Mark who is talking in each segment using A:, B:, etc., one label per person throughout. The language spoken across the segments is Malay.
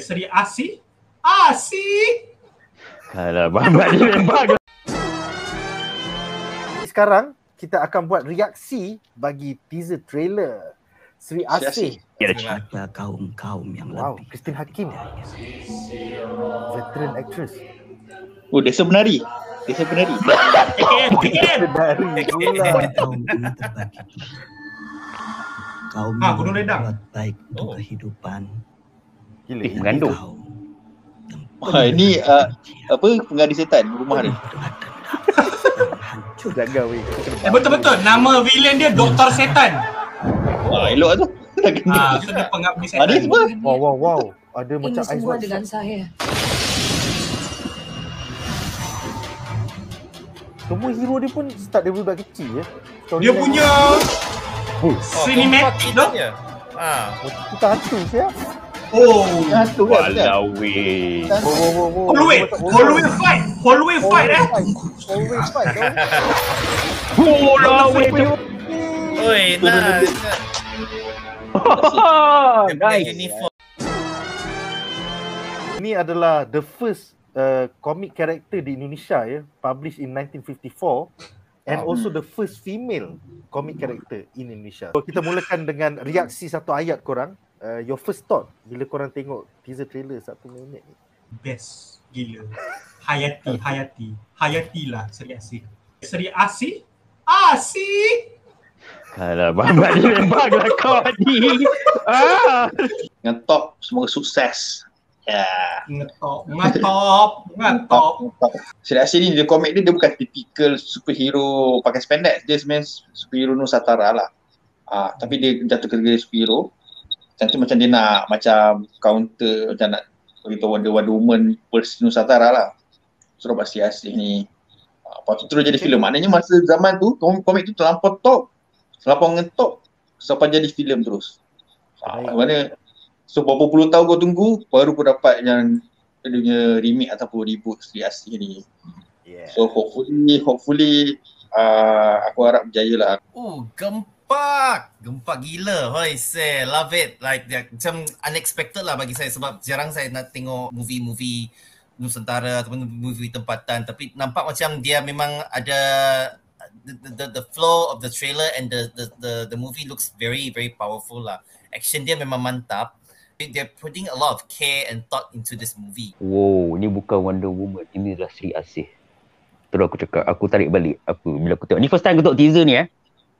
A: Seri Asih? Asih!
B: Alah, babat dia memang.
C: Sekarang kita akan buat reaksi bagi teaser trailer Sri Asih.
D: Ada kaum-kaum yang
C: Wow,
D: lebih.
C: Christine Hakim, veteran actress.
E: Oh, Desa Penari. Desa Penari.
C: Dari pula.
D: Kaum ini terbagi dua. Kaum
A: Gunung
D: yang
A: Redang.
D: berbuat baik untuk kehidupan.
C: Gila.
D: Dan
B: mengandung.
D: kaum yang
E: Ini apa pengadi setan rumah dia.
D: hancur.
C: Jaga weh.
A: Betul-betul. Nama villain dia Dr. Setan.
E: Elok tu. Tak kena.
A: So dia pengabdi
E: Dia
A: setan.
E: semua.
C: Wow. Ada
F: Ini
C: macam ice
F: semua
C: white
F: dengan
C: shot.
F: saya.
C: Semua hero dia pun start dari budak kecil ya.
A: Dia punya cinematic tu.
C: Kita hantu ya.
A: Oh,
E: Satu kan.
B: Walau weh.
C: Wow.
A: Hallway fight. Hallway fight eh.
C: Always fight.
B: Walau weh.
G: Oi, nah.
B: Nice.
C: Ini adalah the first comic character di Indonesia ya, published in 1954 and also the first female comic character in Indonesia. So, kita mulakan dengan reaksi satu ayat korang. Your first thought bila korang tengok teaser trailer 1 minit ni.
A: Best gila. Hayati lah Seri Asih. Seri Asih? Asih!
B: Alah, babat dia memang lah kau ni.
E: Dengan top semoga sukses. Ya.
A: Ngetop.
E: Sri Asih ni dia komik dia bukan typical superhero pakai spandex. Dia sebenarnya superhero Nusantara lah. Tapi dia jatuh kategori superhero. Macam dia nak macam counter, macam nak beritahu Wonder Woman versi Nusantara lah. So Sri Asih ni lepas tu terus jadi filem. Maknanya masa zaman tu komik tu terlampau top. Terlampau ngetop sampai jadi filem terus. Mana so berapa puluh tahun kau tunggu baru kau dapat yang dia punya remake ataupun reboot Sri Asih ni. So hopefully aku harap berjaya lah.
G: Gempak gila. Hoi, say love it. Like macam unexpected lah bagi saya sebab jarang saya nak tengok movie Nusantara ataupun movie tempatan, tapi nampak macam dia memang ada the flow of the trailer and the movie looks very powerful lah. Action dia memang mantap. They're putting a lot of care and thought into this movie.
B: Wow, ni bukan Wonder Woman. Ini adalah Sri Asih. Terus aku cakap, aku tarik balik. Bila aku tengok. Ni first time aku tengok teaser ni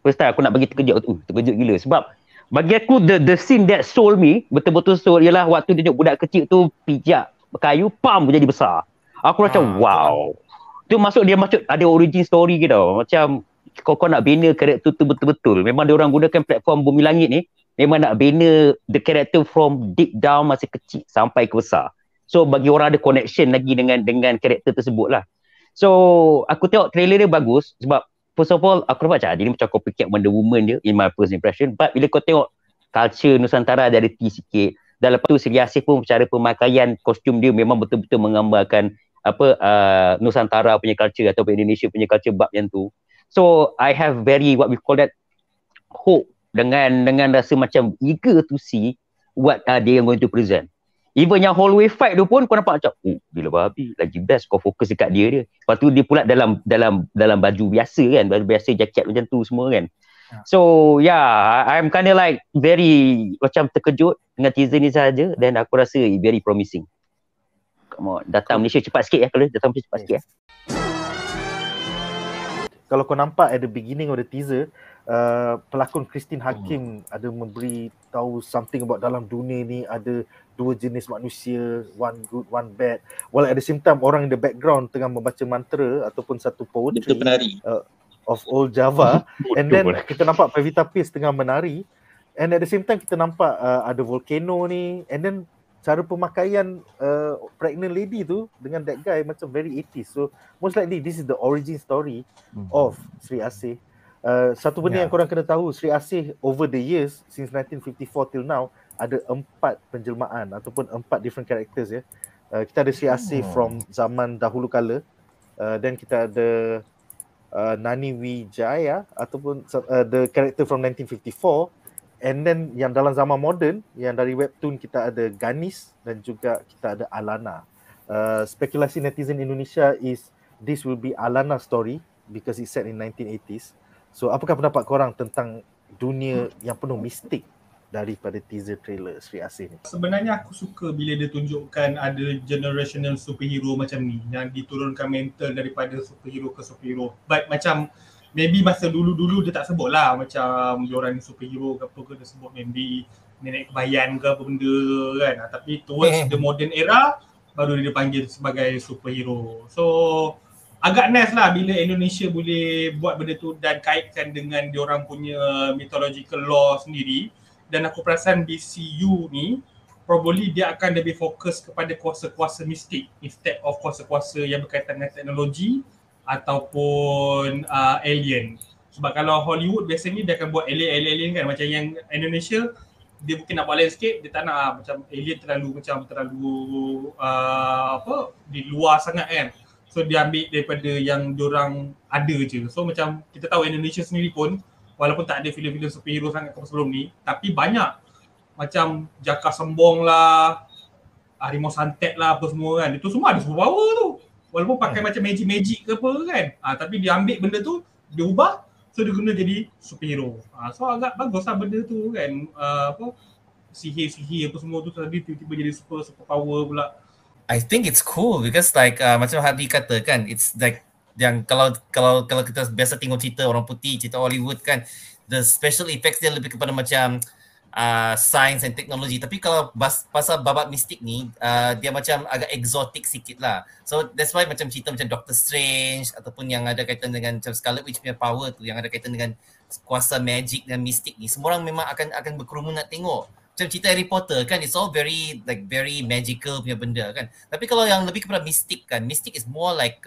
B: First time aku nak bagi terkejut. Terkejut gila. Sebab bagi aku the scene that sold me, betul-betul sold, ialah waktu dia tengok budak kecil tu pijak kayu, pam jadi besar. Aku macam wow. Tu dia masuk ada origin story ke tau. Macam kau nak bina karakter tu betul-betul. Memang dia orang gunakan platform Bumi Langit ni. Memang nak bina the character from deep down masa kecil sampai ke besar. So bagi orang ada connection lagi dengan karakter tersebut lah. So aku tengok trailer dia bagus sebab first of all aku nampak dia ni macam copycat Wonder Woman dia in my first impression. But bila kau tengok culture Nusantara dia ada tea sikit. Dan lepas tu Sri Asih pun cara pemakaian kostum dia memang betul-betul menggambarkan Nusantara punya culture ataupun Indonesia punya culture bab yang tu. So I have very what we call that hope dengan rasa macam eager to see what they are going to present. Even yang hallway fight tu pun kau nampak macam gila babi, lagi best kau fokus dekat dia. Lepas tu dia pula dalam baju biasa kan, baju biasa, jaket macam tu semua kan. So yeah, I'm kind of like very macam terkejut dengan teaser ni sahaja dan aku rasa very promising. Come on, datang Malaysia cepat sikit kalau datang Malaysia cepat sikit
C: Kalau kau nampak at the beginning of the teaser, pelakon Christine Hakim ada memberi tahu something about dalam dunia ni ada dua jenis manusia, one good, one bad. While at the same time orang in the background tengah membaca mantra ataupun satu poetry of old Java. And then kita nampak Pevita Pierce tengah menari. And at the same time kita nampak ada volcano ni. And then cara pemakaian pregnant lady tu dengan that guy macam very 80s. So most likely this is the origin story of Sri Asih. Satu benda yang korang kena tahu, Sri Asih over the years since 1954 till now ada 4 penjelmaan ataupun 4 different characters ya. Kita ada Sri Asih from zaman dahulu kala. Then kita ada Nani Wijaya ataupun the character from 1954. And then yang dalam zaman moden, yang dari webtoon kita ada Ganis dan juga kita ada Alana. Spekulasi netizen Indonesia is this will be Alana story because it's set in 1980s. So apakah pendapat korang tentang dunia yang penuh mistik daripada teaser trailer Sri Asih ni?
A: Sebenarnya aku suka bila dia tunjukkan ada generational superhero macam ni yang diturunkan mental daripada superhero ke superhero. But macam maybe masa dulu-dulu dia tak sebut lah macam diorang ni superhero ke apa ke, dia sebut maybe nenek kebayan ke apa benda kan. Tapi towards the modern era baru dia panggil sebagai superhero. So agak nice lah bila Indonesia boleh buat benda tu dan kaitkan dengan diorang punya mythological lore sendiri. Dan aku perasan DCU ni probably dia akan lebih fokus kepada kuasa-kuasa mistik instead of kuasa-kuasa yang berkaitan dengan teknologi ataupun alien. Sebab kalau Hollywood biasanya dia akan buat alien kan, macam yang Indonesia dia mungkin nak buat lain sikit, dia tak nak macam alien terlalu di luar sangat kan. So dia ambil daripada yang diorang ada je. So macam kita tahu Indonesia sendiri pun walaupun tak ada filem-filem superhero sangat sebelum ni, tapi banyak macam Jaka Sembong lah, Harimau Santet lah apa semua kan. Itu semua ada superpower tu. Walaupun pakai macam magic ke apa kan. Tapi dia ambil benda tu, dia ubah, so dia guna jadi superhero. So agak bagus lah benda tu kan. Sihir-sihir apa semua tu tadi tiba-tiba jadi superpower pula.
G: I think it's cool because like macam Hadi kata kan, it's like yang kalau kita biasa tengok cerita orang putih, cerita Hollywood kan, the special effects dia lebih kepada macam science and technology. Tapi kalau pasal babak mistik ni, dia macam agak exotic sikit lah. So that's why macam cerita macam Doctor Strange ataupun yang ada kaitan dengan macam Scarlet Witch punya power tu, yang ada kaitan dengan kuasa magic dan mistik ni, semua orang memang akan berkerumun nak tengok. Macam cerita Harry Potter kan, it's all very magical punya benda kan. Tapi kalau yang lebih kepada mistik kan, mistik is more like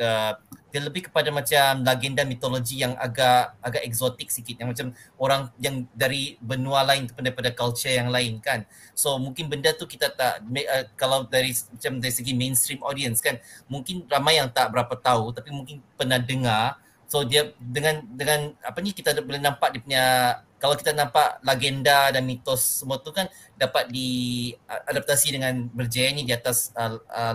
G: dia lebih kepada macam legenda mitologi yang agak exotic sikit, yang macam orang yang dari benua lain daripada culture yang lain kan. So mungkin benda tu kita tak kalau dari segi mainstream audience kan, mungkin ramai yang tak berapa tahu tapi mungkin pernah dengar. So dia dengan apa ni, kita boleh nampak dia punya, kalau kita nampak legenda dan mitos semua tu kan dapat diadaptasi dengan berjaya ni di atas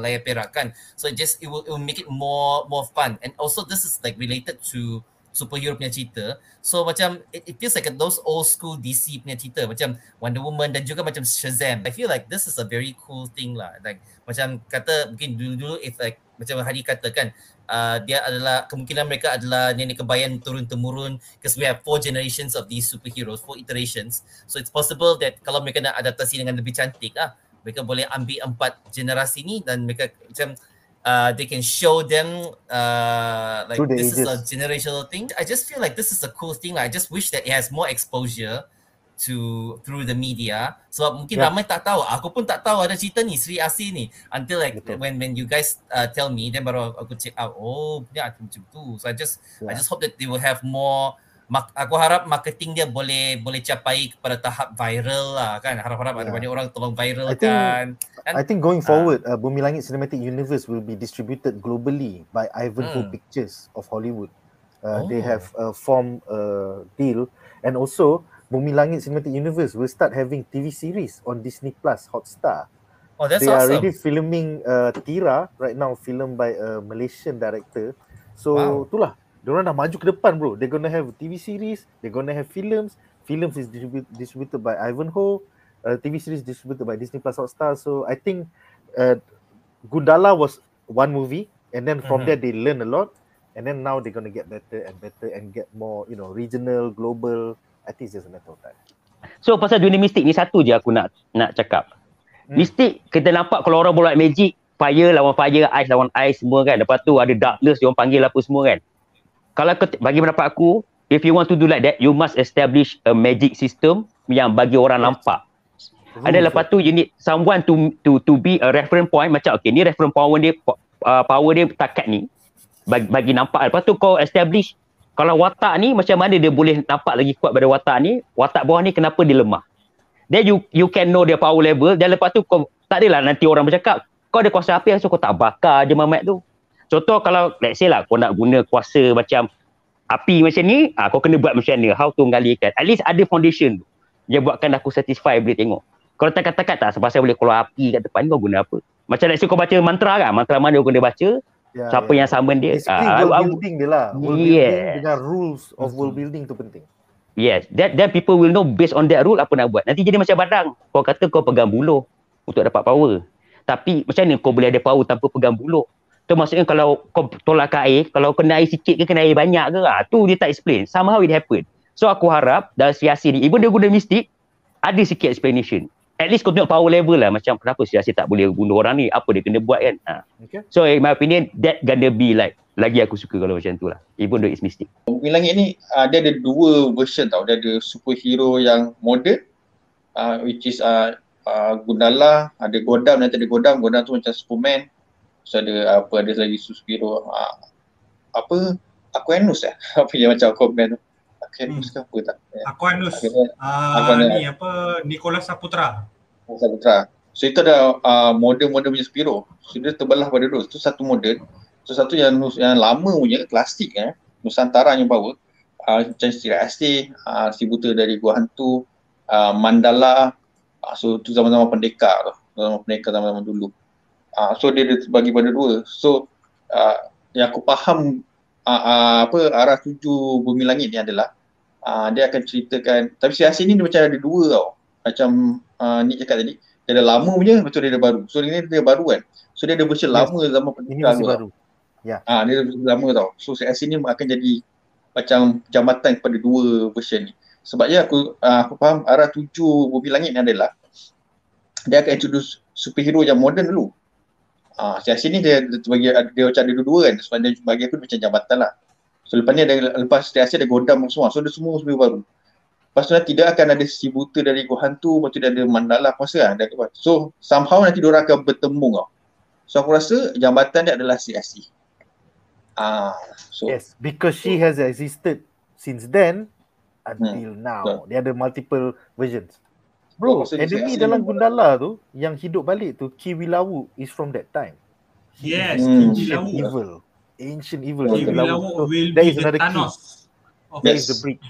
G: layar perak kan. So it will make it more fun. And also this is like related to superhero punya cerita. So macam it feels like those old school DC punya cerita macam Wonder Woman dan juga macam Shazam. I feel like this is a very cool thing lah. Like macam kata mungkin dulu if like macam Hadi kata kan, dia adalah, kemungkinan mereka adalah nenek kebayan turun-temurun, because we have 4 generations of these superheroes, 4 iterations. So it's possible that kalau mereka nak adaptasi dengan lebih cantik mereka boleh ambil 4 generasi ni dan mereka macam they can show them like this is a generational thing. I just feel like this is a cool thing. I just wish that it has more exposure through the media. Sebab mungkin ramai tak tahu. Aku pun tak tahu ada cerita ni, Sri Asih ni, until like when you guys tell me, then baru aku check out. Oh, punya macam tu. So I just hope that they will have more. Aku harap marketing dia boleh capai kepada tahap viral lah kan. Harap-harap ada banyak orang tolong viralkan.
C: I think going forward, Bumi Langit Cinematic Universe will be distributed globally by Ivanhoe Pictures of Hollywood. They have formed a deal, and also Bumi Langit Cinematic Universe will start having TV series on Disney Plus Hotstar.
G: Oh, that's
C: They
G: awesome.
C: are already filming Tira right now, filmed by a Malaysian director. So itulah, diorang dah maju ke depan bro. They're gonna have TV series, they're gonna have films. Films is distributed by Ivanhoe. TV series distributed by Disney Plus Hotstar. So I think Gundala was one movie, and then from there they learn a lot, and then now they're gonna get better and get more, regional, global. I think it's just a matter of time.
B: So pasal dunia mistik ni satu je aku nak cakap. Mistik kita nampak kalau orang buat magic, fire lawan fire, ice lawan ice semua kan. Lepas tu ada darkness, dia orang panggil apa semua kan. Kalau bagi pendapat aku, if you want to do like that, you must establish a magic system yang bagi orang nampak. Ada lepas tu you need someone to be a reference point, macam okay ni reference power dia takat ni bagi nampak. Lepas tu kau establish kalau watak ni macam mana dia boleh nampak lagi kuat pada watak ni, watak bawah ni kenapa dia lemah. Then you can know their power level. Dan lepas tu kau tak adalah nanti orang bercakap kau ada kuasa api, so kau tak bakar je mamat tu. Contoh kalau let's say lah kau nak guna kuasa macam api macam ni, kau kena buat macam mana, how to mengalihkan. At least ada foundation tu. Dia buatkan aku satisfy boleh tengok. Kalau takat-takat tak sebab boleh keluar api kat depan, kau guna apa? Macam let's say kau baca mantra kan, mantra mana kau kena baca, siapa yang summon dia.
C: Basically world building dia lah. World building dengan rules of world building tu penting.
B: Yes, then people will know based on that rule apa nak buat. Nanti jadi macam badang. Kau kata kau pegang buluh untuk dapat power. Tapi macam mana kau boleh ada power tanpa pegang buluh? Tu maksudnya kalau kau tolak ke air, kalau kena air sikit ke kena air banyak ke, tu dia tak explain. Somehow it happen. So aku harap dalam Sri Asih ni, even dia guna mistik, ada sikit explanation. At least kau tengok power level lah, macam kenapa Sri Asih tak boleh bunuh orang ni, apa dia kena buat kan.
C: Okay.
B: So in my opinion, that gonna be like, lagi aku suka kalau macam tu lah. Even though it's mystic.
E: Bumi Langit ni dia ada dua version tau. Dia ada superhero yang modern, which is Gundala, ada Godam, nanti ada Godam. Godam tu macam Superman. So ada lagi superhero Aquanus apa yang macam Aquaman tu. Aquanus ke apa tak?
A: Aquanus. Ni apa, Nicholas Saputra.
E: So itu ada modern punya superhero. So dia terbelah pada dua. Itu satu modern. So satu yang lama punya, klasik Nusantara yang bawa. Macam Sri Asih, Si Buta dari Gua Hantu, Mandala. So tu zaman-zaman pendekar tu. Zaman-zaman dulu. So dia terbagi pada dua. So yang aku faham arah tuju Bumi Langit ni adalah dia akan ceritakan, tapi Sri Asih ni dia macam ada dua tau. Macam Nick cakap tadi, dia ada lama punya, betul dia ada baru. So ini dia baru kan. So dia ada version lama zaman pendekar tu.
C: Baru. Ya.
E: Dia lama tau. So Sri Asih ni akan jadi macam jambatan kepada dua version ni. Sebabnya aku faham arah tuju Bumi Langit ni adalah dia akan introduce superhero yang moden dulu. Sri Asih ni dia macam ada dua kan. Sebab dia bagi aku macam jambatan lah. So lepas ni lepas Sri Asih ada Godam semua. So dia semua superhero baru. Lepas tu nanti dia akan ada Si Buta dari Gua Hantu. Lepas tu dia ada Mandala aku rasa lah. So somehow nanti diorang akan bertemu tau. So aku rasa jambatan dia adalah Sri Asih.
C: Yes, because she has existed since then until now. Dia ada multiple versions. Bro, enemy dalam Gundala tu yang hidup balik tu, Kiwilawu is from that time.
A: Yes,
C: Ancient evil.
A: Kiwilawu will
C: that
A: be
C: is
A: the
C: another
A: Thanos of
C: That is the breach.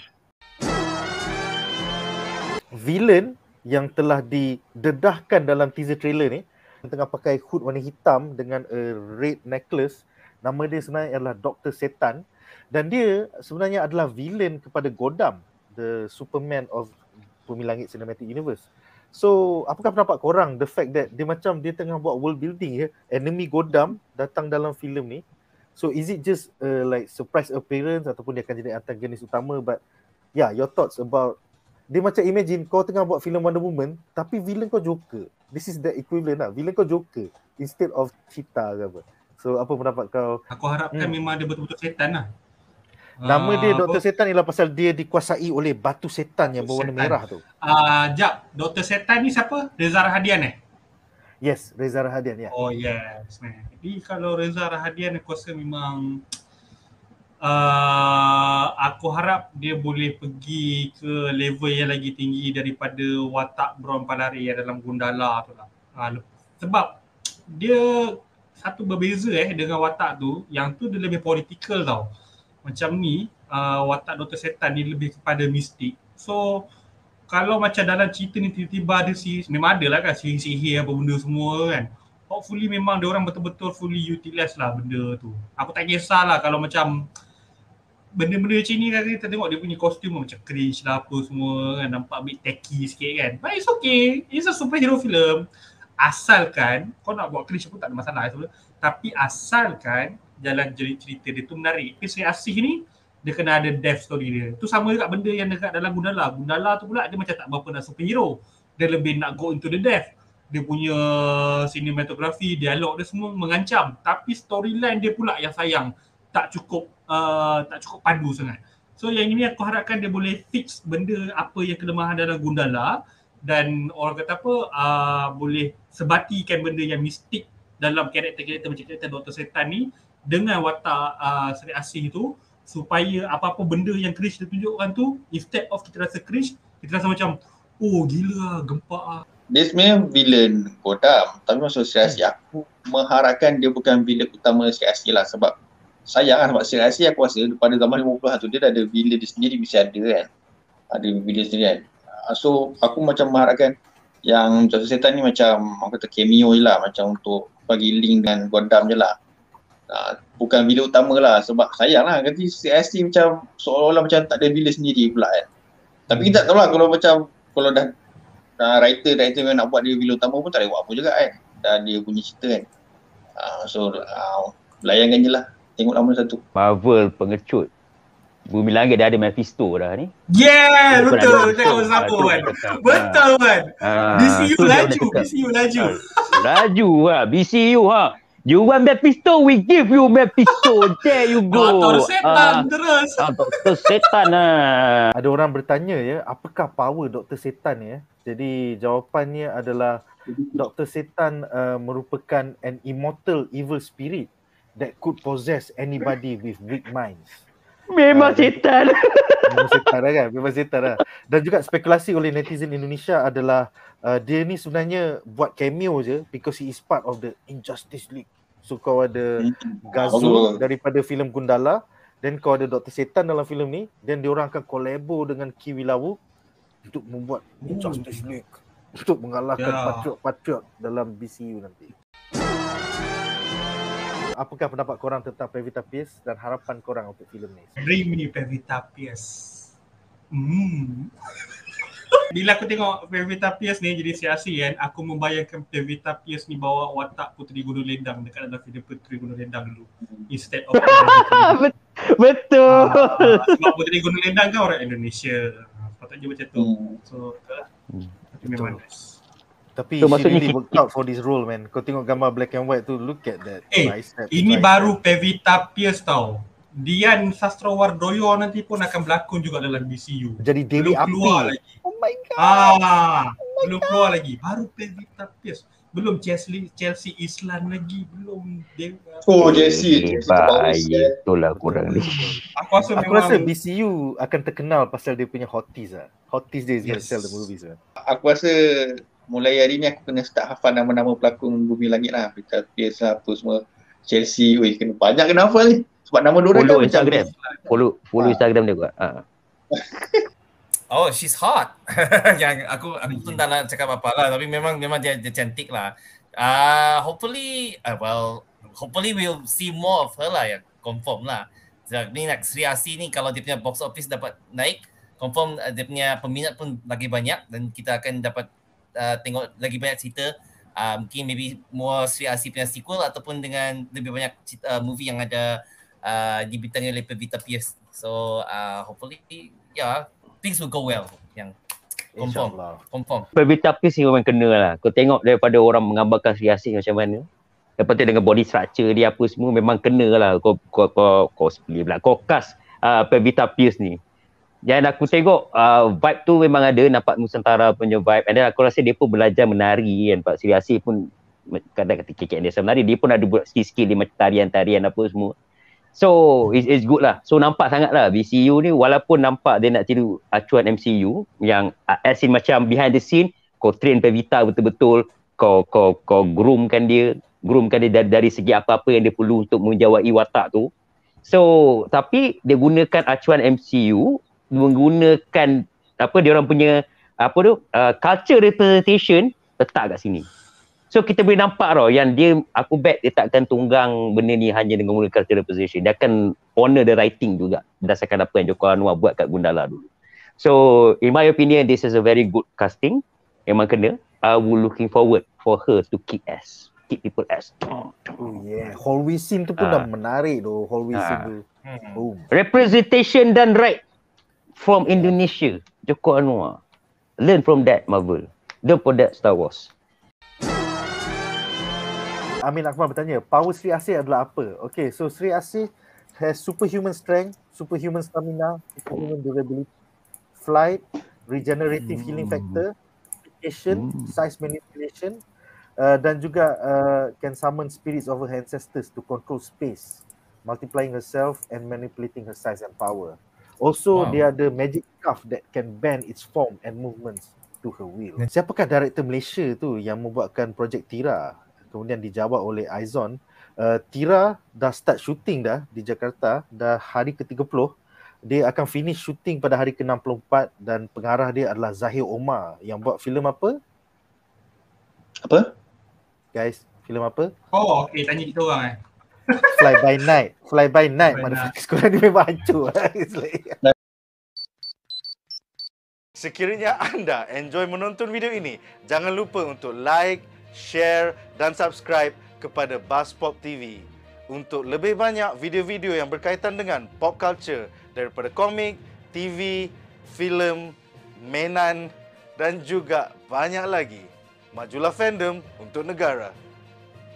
C: Villain yang telah didedahkan dalam teaser trailer ni, tengah pakai hood warna hitam dengan a red necklace. Nama dia sebenarnya adalah Dr. Setan, dan dia sebenarnya adalah villain kepada Godam, the Superman of Bumi Langit Cinematic Universe. So, apakah pendapat korang the fact that dia tengah buat world building enemy Godam datang dalam filem ni? So, is it just like surprise appearance ataupun dia akan jadi antagonis utama? But yeah, your thoughts about, dia macam imagine kau tengah buat filem Wonder Woman tapi villain kau Joker. This is the equivalent lah. Villain kau Joker instead of Cheetah ke apa. So apa pendapat kau?
A: Aku harapkan memang dia betul-betul setan lah.
C: Nama dia Dr. Setan ialah pasal dia dikuasai oleh batu setan yang berwarna merah tu.
A: Jap, Dr. Setan ni siapa? Reza Rahadian
C: Yes, Reza Rahadian ya.
A: Oh yes, man. Jadi kalau Reza Rahadian aku rasa memang aku harap dia boleh pergi ke level yang lagi tinggi daripada watak Bron Palari yang dalam Gundala tu lah. Sebab dia satu berbeza dengan watak tu, yang tu dia lebih political tau. Macam ni watak Dr. Setan ni lebih kepada mistik. So kalau macam dalam cerita ni tiba-tiba ada memang ada lah kan sihir-sihir apa benda semua kan. Hopefully memang dia orang betul-betul fully utilize lah benda tu. Aku tak kisahlah kalau macam benda-benda macam ni kan, kita tengok dia punya kostum macam cringe lah apa semua kan, nampak a bit tacky sikit kan. But it's okay, it's a superhero film. Asalkan kau nak buat cringe aku tak ada masalah tapi asalkan jalan cerita dia tu menarik. Sri Asih ni dia kena ada depth story dia. Tu sama juga benda yang dekat dalam Gundala. Gundala tu pula dia macam tak berapa nak superhero. Dia lebih nak go into the depth. Dia punya cinematography, dialog dia semua mengancam. Tapi storyline dia pula yang sayang tak cukup padu sangat. So yang ini aku harapkan dia boleh fix benda apa yang kelemahan dalam Gundala. Dan orang kata apa, boleh sebatikan benda yang mistik dalam karakter-karakter macam karakter Dr. Setan ni dengan watak Sri Asih tu, supaya apa-apa benda yang cringe dia tunjukkan tu, instead of kita rasa cringe, kita rasa macam oh gila gempak lah.
E: Dia sebenarnya villain Godam, tapi maksud Sri Asih aku mengharapkan dia bukan villain utama Sri Asih lah. Sebab sayang lah, sebab Sri Asih aku rasa pada zaman 50-an tu dia dah ada villain dia sendiri, mesti ada kan, ada villain sendiri kan. So aku macam mengharapkan yang Dr. Setan ni macam aku kata cameo je lah, macam untuk bagi link dengan Gondam je lah. Bukan villain utama lah, sebab sayang lah nanti CIC macam seolah-olah macam tak ada villain sendiri pula kan. Tapi kita tak tahu lah kalau dah writer memang nak buat dia villain utama pun tak boleh buat apa juga kan. Dah dia punya cerita kan. So layankan je lah, tengok lama satu.
B: Marvel pengecut. Bumi Langit dah ada Mephisto dah ni.
A: Yeah,
B: Tu pun
A: betul.
B: ada
A: Tengok
B: Mephisto.
A: siapa
B: Tu
A: kan.
B: pun cakap.
A: Betul kan. BCU
B: tu dia
A: laju,
B: nak cakap.
A: BCU laju.
B: Laju lah, BCU ha. You want Mephisto, we give you Mephisto. There you go.
A: Doktor Setan terus.
B: Doktor Setan lah.
C: Ada orang bertanya ya, apakah power Dr. Setan ya? Jadi jawapannya adalah Dr. Setan merupakan an immortal evil spirit that could possess anybody with weak minds.
B: Memang setan.
C: Memang setan lah kan? Memang setan lah. Dan juga spekulasi oleh netizen Indonesia adalah dia ni sebenarnya buat cameo je because he is part of the Injustice League. So kau ada Gazul daripada filem Gundala, then kau ada Dr. Setan dalam filem ni, then diorang akan collabo dengan Kiwi Lawu untuk membuat Injustice League untuk mengalahkan patriot-patriot dalam BCU nanti. Apakah pendapat korang tentang Pevita Pierce dan harapan korang untuk filem ni?
A: Bring me Pevita Pierce. Bila aku tengok Pevita Pierce ni jadi siasi kan, aku membayangkan Pevita Pierce ni bawa watak Puteri Gunung Lendang dekat dalam filem Puteri Gunung Lendang dulu. Instead of
B: Betul.
A: sebab Puteri Gunung Lendang kan orang Indonesia. Patutnya macam tu. So, tapi memang nice.
C: Tapi
B: So,
C: she
B: maksudnya
C: really worked out for this role, man. Kau tengok gambar black and white tu, look at that. Bicep,
A: Ini
C: tricep.
A: baru Pevita Pierce tau. Dian Sastrowardoyo nanti pun akan berlakon juga dalam BCU.
C: Jadi Dewi
A: Belum keluar
C: Api.
A: lagi.
C: Oh my god.
A: Belum keluar lagi. Baru Pevita Pierce. Belum Chelsea Islan lagi. Belum
E: Oh Jesse
B: Itulah kurang ni.
A: Aku
C: rasa BCU akan terkenal pasal dia punya hotties lah. Hotties dia is gonna sell the movies lah.
E: Aku rasa mulai hari ni aku kena start hafal nama-nama pelakon Bumi Langit lah. Pevita Pierce lah, apa semua. Chelsea, kena banyak kena hafal ni. Sebab nama diorang
B: Follow
E: kan
B: Instagram. Follow Instagram dia buat.
G: Oh, she's hot. Yang aku pun tak nak cakap apa lah, tapi memang dia cantik lah. Hopefully we'll see more of her lah, yang confirm lah. Ni nak Sri Asih ni kalau dia punya box office dapat naik, confirm dia punya peminat pun lagi banyak dan kita akan dapat tengok lagi banyak cerita. Mungkin maybe more Sri Asih punya sequel ataupun dengan lebih banyak movie yang ada dibintangi oleh Pevita Pierce. So hopefully things will go well. Yang confirm.
B: Pevita Pierce ni memang kena lah. Kau tengok daripada orang menggambarkan Sri Asih macam mana. Lepas tu dengan body structure dia apa semua memang kena lah. Kau split pula. Kau cast Pevita Pierce ni. Dan aku tengok vibe tu memang ada, nampak Nusantara punya vibe. And then aku rasa dia pun belajar menari kan. Pak Sri Asih pun kadang ketika KKN dia menari, dia pun ada buat skill-skill dia macam tarian-tarian apa semua. So it's good lah. So nampak sangat lah BCU ni, walaupun nampak dia nak tiru acuan MCU yang as in macam behind the scene, kau train Pevita betul-betul, kau groomkan dia dari segi apa-apa yang dia perlu untuk menjawai watak tu. So tapi dia gunakan acuan MCU, menggunakan dia orang punya culture representation letak kat sini. So kita boleh nampak yang dia, aku bet dia takkan tunggang benda ni hanya dengan menggunakan culture representation. Dia akan honor the writing juga berdasarkan apa yang Joko Anwar buat kat Gundala dulu. So in my opinion, this is a very good casting. Memang kena. I will looking forward for her to kick people ass.
C: Oh yeah, hallway scene tu pun dah menarik tu, hallway scene tu. Boom.
B: Representation done right from Indonesia, Joko Anwar. Learn from that, Marvel. Learn from that, Star Wars.
C: Amin Akmal bertanya, power Sri Asih adalah apa? Okay, so Sri Asih has superhuman strength, superhuman stamina, superhuman durability, flight, regenerative healing factor, size manipulation, dan juga can summon spirits of her ancestors to control space, multiplying herself and manipulating her size and power. Also, dia ada magic scarf that can bend its form and movements to her will. Siapakah director Malaysia tu yang membuatkan projek Tira? Kemudian dijawab oleh Aizon. Tira dah start shooting dah di Jakarta, dah hari ke-30. dia akan finish shooting pada hari ke-64 dan pengarah dia adalah Zahir Omar yang buat filem apa?
E: Apa?
C: Guys, filem apa?
A: Oh, okey, tanya kita orang
C: Fly by Night. Fly by Night.
A: by
C: Motherfucker, sekolah ni memang hancur. It's like... Sekiranya anda enjoy menonton video ini, jangan lupa untuk like, share dan subscribe kepada Buzzpop TV untuk lebih banyak video-video yang berkaitan dengan pop culture daripada komik, TV, filem, mainan dan juga banyak lagi. Majulah fandom untuk negara.